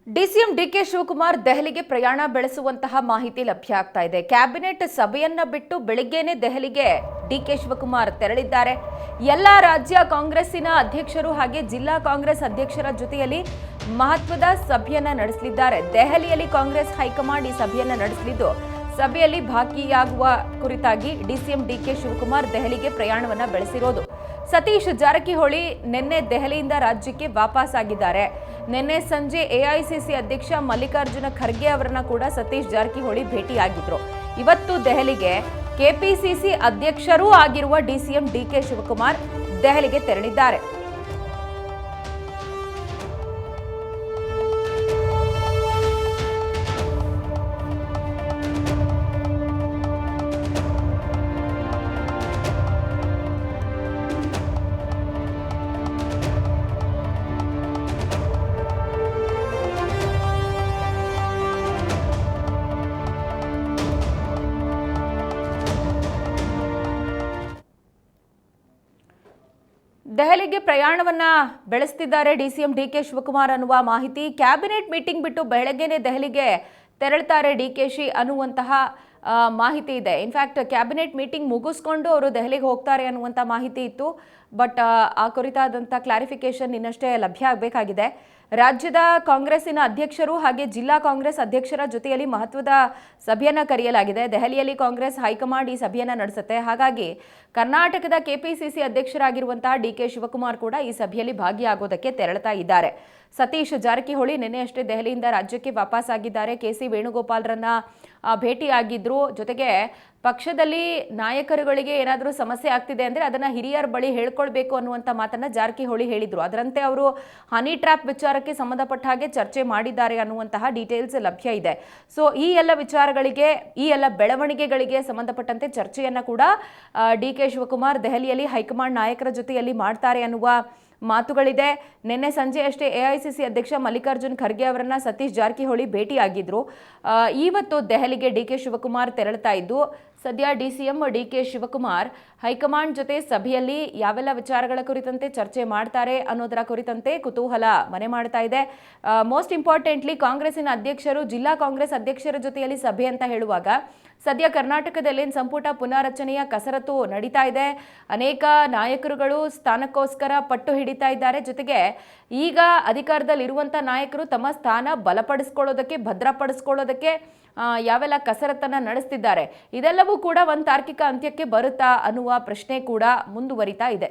DCM DK Shivakumar ದೆಹಲಿಗೆ ಪ್ರಯಾಣ ಬೆಳೆಸುವಂತಹ ಮಾಹಿತಿ ಲಭ್ಯ ಆಗ್ತಾ ಇದೆ. ಕ್ಯಾಬಿನೆಟ್ ಸಭೆಯನ್ನ ಬಿಟ್ಟು ಬೆಳಿಗ್ಗೆನೇ ದೆಹಲಿಗೆ ಡಿಕೆ ಶಿವಕುಮಾರ್ ತೆರಳಿದ್ದಾರೆ. ಎಲ್ಲ ರಾಜ್ಯ ಕಾಂಗ್ರೆಸ್ಸಿನ ಅಧ್ಯಕ್ಷರು ಹಾಗೆ ಜಿಲ್ಲಾ ಕಾಂಗ್ರೆಸ್ ಅಧ್ಯಕ್ಷರ ಜೊತೆಯಲ್ಲಿ ಮಹತ್ವದ ಸಭೆಯನ್ನ ನಡೆಸಲಿದ್ದಾರೆ. ದೆಹಲಿಯಲ್ಲಿ ಕಾಂಗ್ರೆಸ್ ಹೈಕಮಾಂಡ್ ಈ ಸಭೆಯನ್ನ ನಡೆಸಲಿದ್ದು, ಸಭೆಯಲ್ಲಿ ಭಾಗಿಯಾಗುವ ಕುರಿತಾಗಿ ಡಿಸಿಎಂ ಡಿಕೆ ಶಿವಕುಮಾರ್ ದೆಹಲಿಗೆ ಪ್ರಯಾಣವನ್ನ ಬೆಳೆಸಿರೋದು. ಸತೀಶ್ ಜಾರಕಿಹೊಳಿ ನಿನ್ನೆ ದೆಹಲಿಯಿಂದ ರಾಜ್ಯಕ್ಕೆ ವಾಪಸ್ ಆಗಿದ್ದಾರೆ. ನಿನ್ನೆ ಸಂಜೆ ಎಐಸಿಸಿ ಅಧ್ಯಕ್ಷ ಮಲ್ಲಿಕಾರ್ಜುನ ಖರ್ಗೆ ಅವರನ್ನ ಕೂಡ ಸತೀಶ್ ಜಾರಕಿಹೊಳಿ ಭೇಟಿಯಾಗಿದ್ರು. ಇವತ್ತು ದೆಹಲಿಗೆ ಕೆಪಿಸಿಸಿ ಅಧ್ಯಕ್ಷರೂ ಆಗಿರುವ ಡಿಸಿಎಂ ಡಿಕೆ ಶಿವಕುಮಾರ್ ದೆಹಲಿಗೆ ತೆರಳಿದ್ದಾರೆ. ದೆಹಲಿಗೆ ಪ್ರಯಾಣವನ್ನ ಬೆಳೆಸ್ತಿದ್ದಾರೆ ಡಿಸಿಎಂ ಡಿಕೆ ಶಿವಕುಮಾರ್ ಅನ್ನುವ ಮಾಹಿತಿ. ಕ್ಯಾಬಿನೆಟ್ ಮೀಟಿಂಗ್ ಬಿಟ್ಟು ಬೆಳಗ್ಗೆನೆ ದೆಹಲಿಗೆ ತೆರಳುತ್ತಾರೆ ಡಿಕೆಶಿ ಅನ್ನುವಂತಹ ಮಾಹಿತಿ ಇದೆ. ಇನ್ಫ್ಯಾಕ್ಟ್ ಕ್ಯಾಬಿನೆಟ್ ಮೀಟಿಂಗ್ ಮುಗಿಸ್ಕೊಂಡು ಅವರು ದೆಹಲಿಗೆ ಹೋಗ್ತಾರೆ ಅನ್ನುವಂಥ ಮಾಹಿತಿ ಇತ್ತು. ಬಟ್ ಆ ಕುರಿತಾದಂಥ ಕ್ಲಾರಿಫಿಕೇಶನ್ ಇನ್ನಷ್ಟೇ ಲಭ್ಯ ಆಗಬೇಕಾಗಿದೆ. ರಾಜ್ಯದ ಕಾಂಗ್ರೆಸ್ಸಿನ ಅಧ್ಯಕ್ಷರು ಹಾಗೆ ಜಿಲ್ಲಾ ಕಾಂಗ್ರೆಸ್ ಅಧ್ಯಕ್ಷರ ಜೊತೆಯಲ್ಲಿ ಮಹತ್ವದ ಸಭೆಯನ್ನು ಕರೆಯಲಾಗಿದೆ. ದೆಹಲಿಯಲ್ಲಿ ಕಾಂಗ್ರೆಸ್ ಹೈಕಮಾಂಡ್ ಈ ಸಭೆಯನ್ನು ನಡೆಸುತ್ತೆ. ಹಾಗಾಗಿ ಕರ್ನಾಟಕದ ಕೆಪಿಸಿಸಿ ಅಧ್ಯಕ್ಷರಾಗಿರುವಂತಹ ಡಿಕೆ ಶಿವಕುಮಾರ್ ಕೂಡ ಈ ಸಭೆಯಲ್ಲಿ ಭಾಗಿಯಾಗೋದಕ್ಕೆ ತೆರಳುತ್ತಾ ಇದ್ದಾರೆ. ಸತೀಶ್ ಜಾರಕಿಹೊಳಿ ನಿನ್ನೆಯಷ್ಟೇ ದೆಹಲಿಯಿಂದ ರಾಜ್ಯಕ್ಕೆ ವಾಪಸ್ ಆಗಿದ್ದಾರೆ. ಕೆಸಿ ವೇಣುಗೋಪಾಲ್ರನ್ನ ಭೇಟಿಯಾಗಿದ್ರು. ಜೊತೆಗೆ ಪಕ್ಷದಲ್ಲಿ ನಾಯಕರುಗಳಿಗೆ ಏನಾದರೂ ಸಮಸ್ಯೆ ಆಗ್ತಿದೆ ಅಂದರೆ ಅದನ್ನು ಹಿರಿಯರ ಬಳಿ ಹೇಳ್ಕೊಳ್ಬೇಕು ಅನ್ನುವಂಥ ಮಾತನ್ನು ಜಾರಕಿಹೊಳಿ ಹೇಳಿದರು. ಅದರಂತೆ ಅವರು ಹನಿ ಟ್ರ್ಯಾಪ್ ವಿಚಾರಕ್ಕೆ ಸಂಬಂಧಪಟ್ಟ ಹಾಗೆ ಚರ್ಚೆ ಮಾಡಿದ್ದಾರೆ ಅನ್ನುವಂತಹ ಡೀಟೇಲ್ಸ್ ಲಭ್ಯ ಇದೆ. ಸೊ ಈ ಎಲ್ಲ ವಿಚಾರಗಳಿಗೆ, ಈ ಎಲ್ಲ ಬೆಳವಣಿಗೆಗಳಿಗೆ ಸಂಬಂಧಪಟ್ಟಂತೆ ಚರ್ಚೆಯನ್ನು ಕೂಡ ಡಿಕೆ ಶಿವಕುಮಾರ್ ದೆಹಲಿಯಲ್ಲಿ ಹೈಕಮಾಂಡ್ ನಾಯಕರ ಜೊತೆಯಲ್ಲಿ ಮಾಡ್ತಾರೆ ಅನ್ನುವ ಮಾತುಗಳಿದೆ. ನಿನ್ನೆ ಸಂಜೆಯಷ್ಟೇ ಎಐಸಿಸಿ ಅಧ್ಯಕ್ಷ ಮಲ್ಲಿಕಾರ್ಜುನ್ ಖರ್ಗೆ ಅವರನ್ನ ಸತೀಶ್ ಜಾರಕಿಹೊಳಿ ಭೇಟಿಯಾಗಿದ್ರು. ಇವತ್ತು ದೆಹಲಿಗೆ ಡಿಕೆ ಶಿವಕುಮಾರ್ ತೆರಳುತ್ತಾ ಇದ್ದು, ಸದ್ಯ ಡಿಸಿಎಂ ಡಿಕೆ ಶಿವಕುಮಾರ್ ಹೈಕಮಾಂಡ್ ಜೊತೆ ಸಭೆಯಲ್ಲಿ ಯಾವೆಲ್ಲ ವಿಚಾರಗಳ ಕುರಿತಂತೆ ಚರ್ಚೆ ಮಾಡ್ತಾರೆ ಅನ್ನೋದರ ಕುರಿತಂತೆ ಕುತೂಹಲ ಮನೆ ಮಾಡ್ತಾ ಇದೆ. ಮೋಸ್ಟ್ ಇಂಪಾರ್ಟೆಂಟ್ಲಿ ಕಾಂಗ್ರೆಸ್ಸಿನ ಅಧ್ಯಕ್ಷರು ಜಿಲ್ಲಾ ಕಾಂಗ್ರೆಸ್ ಅಧ್ಯಕ್ಷರ ಜೊತೆಯಲ್ಲಿ ಸಭೆ ಅಂತ ಹೇಳುವಾಗ ಸದ್ಯ ಕರ್ನಾಟಕದಲ್ಲಿ ಸಂಪುಟ ಪುನಾರಚನೆಯ ಕಸರತ್ತು ನಡೀತಾ ಇದೆ. ಅನೇಕ ನಾಯಕರುಗಳು ಸ್ಥಾನಕ್ಕೋಸ್ಕರ ಪಟ್ಟು ಹಿಡಿತಾ ಇದ್ದಾರೆ. ಜೊತೆಗೆ ಈಗ ಅಧಿಕಾರದಲ್ಲಿರುವಂಥ ನಾಯಕರು ತಮ್ಮ ಸ್ಥಾನ ಬಲಪಡಿಸ್ಕೊಳ್ಳೋದಕ್ಕೆ, ಭದ್ರಪಡಿಸ್ಕೊಳ್ಳೋದಕ್ಕೆ ಯಾವೆಲ್ಲ ಕಸರತ್ತನ್ನು ನಡೆಸ್ತಿದ್ದಾರೆ. ಇದೆಲ್ಲವೂ ಕೂಡ ಒಂದು ತಾರ್ಕಿಕ ಅಂತ್ಯಕ್ಕೆ ಬರುತ್ತಾ ಅನ್ನುವ ಪ್ರಶ್ನೆ ಕೂಡ ಮುಂದುವರಿತಾ ಇದೆ.